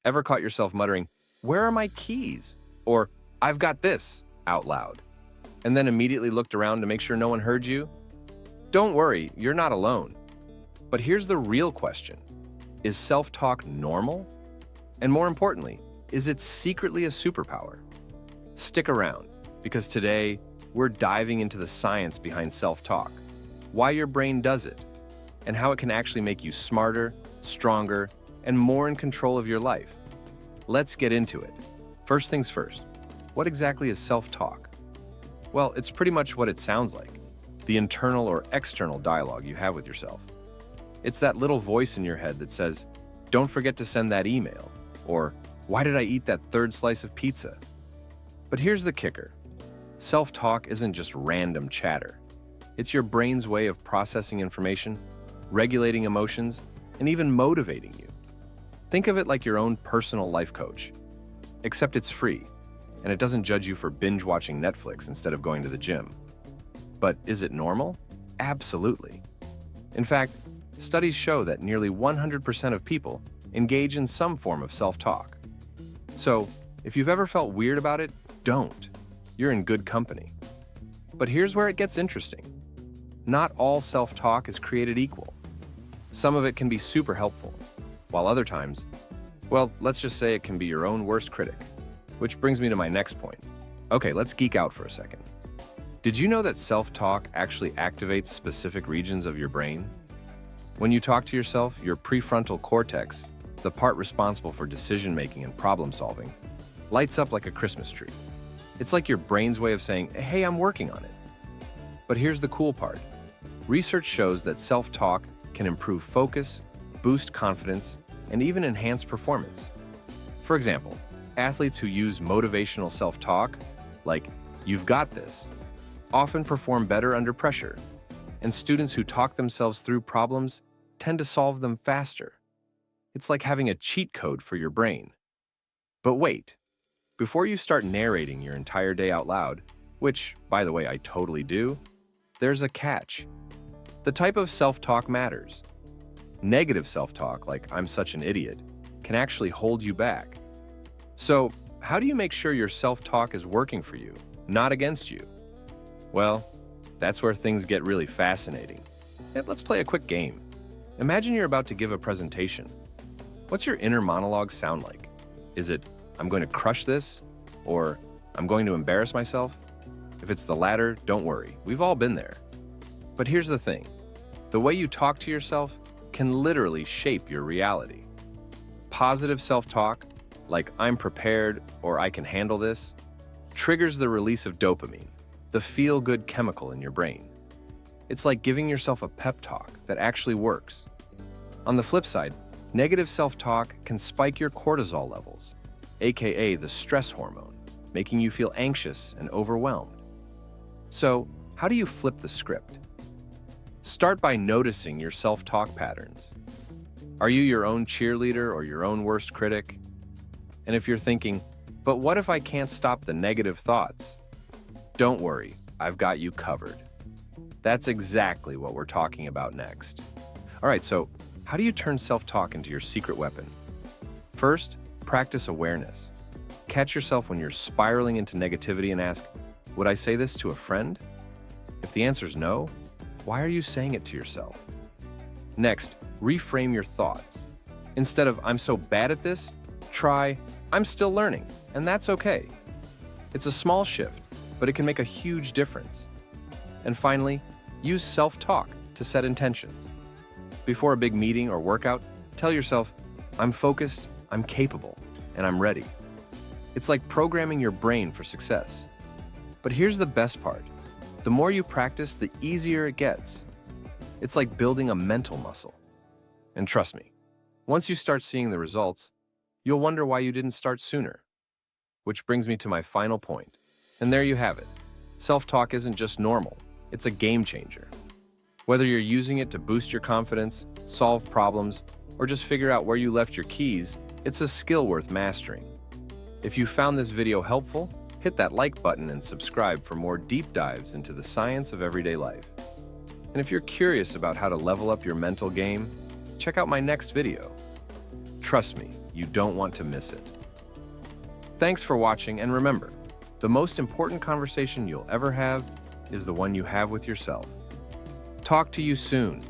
Ever caught yourself muttering, "Where are my keys?" Or, "I've got this," out loud, and then immediately looked around to make sure no one heard you? Don't worry, you're not alone. But here's the real question. Is self-talk normal? And more importantly, is it secretly a superpower? Stick around, because today we're diving into the science behind self-talk, why your brain does it, and how it can actually make you smarter, stronger, and more in control of your life. Let's get into it. First things first, what exactly is self-talk? Well, it's pretty much what it sounds like, the internal or external dialogue you have with yourself. It's that little voice in your head that says, "Don't forget to send that email," or "Why did I eat that third slice of pizza?" But here's the kicker. Self-talk isn't just random chatter. It's your brain's way of processing information, regulating emotions, and even motivating you. Think of it like your own personal life coach, except it's free, and it doesn't judge you for binge-watching Netflix instead of going to the gym. But is it normal? Absolutely. In fact, studies show that nearly 100% of people engage in some form of self-talk. So, if you've ever felt weird about it, don't. You're in good company. But here's where it gets interesting. Not all self-talk is created equal. Some of it can be super helpful, while other times, well, let's just say it can be your own worst critic. Which brings me to my next point. Okay, let's geek out for a second. Did you know that self-talk actually activates specific regions of your brain? When you talk to yourself, your prefrontal cortex, the part responsible for decision-making and problem-solving, lights up like a Christmas tree. It's like your brain's way of saying, "Hey, I'm working on it." But here's the cool part. Research shows that self-talk can improve focus, boost confidence, and even enhance performance. For example, athletes who use motivational self-talk, like "You've got this," often perform better under pressure, and students who talk themselves through problems tend to solve them faster. It's like having a cheat code for your brain. But wait, before you start narrating your entire day out loud, which, by the way, I totally do, there's a catch. The type of self-talk matters. Negative self-talk, like "I'm such an idiot," can actually hold you back. So, how do you make sure your self-talk is working for you, not against you? Well, that's where things get really fascinating. And let's play a quick game. Imagine you're about to give a presentation. What's your inner monologue sound like? Is it, "I'm going to crush this," or "I'm going to embarrass myself"? If it's the latter, don't worry. We've all been there. But here's the thing. The way you talk to yourself can literally shape your reality. Positive self-talk, like "I'm prepared" or "I can handle this," triggers the release of dopamine, the feel-good chemical in your brain. It's like giving yourself a pep talk that actually works. On the flip side, negative self-talk can spike your cortisol levels, aka the stress hormone, making you feel anxious and overwhelmed. So, how do you flip the script? Start by noticing your self-talk patterns. Are you your own cheerleader or your own worst critic? And if you're thinking, "But what if I can't stop the negative thoughts?" Don't worry, I've got you covered. That's exactly what we're talking about next. All right, so how do you turn self-talk into your secret weapon? First, practice awareness. Catch yourself when you're spiraling into negativity and ask, "Would I say this to a friend?" If the answer's no, why are you saying it to yourself? Next, reframe your thoughts. Instead of "I'm so bad at this," try "I'm still learning, and that's okay." It's a small shift, but it can make a huge difference. And finally, use self-talk to set intentions. Before a big meeting or workout, tell yourself, "I'm focused, I'm capable, and I'm ready." It's like programming your brain for success. But here's the best part. The more you practice, the easier it gets. It's like building a mental muscle. And trust me, once you start seeing the results, you'll wonder why you didn't start sooner. Which brings me to my final point. And there you have it. Self-talk isn't just normal, it's a game changer. Whether you're using it to boost your confidence, solve problems, or just figure out where you left your keys, it's a skill worth mastering. If you found this video helpful, hit that like button and subscribe for more deep dives into the science of everyday life. And if you're curious about how to level up your mental game, check out my next video. Trust me, You don't want to miss it. Thanks for watching, and remember, the most important conversation you'll ever have is the one you have with yourself. Talk to you soon.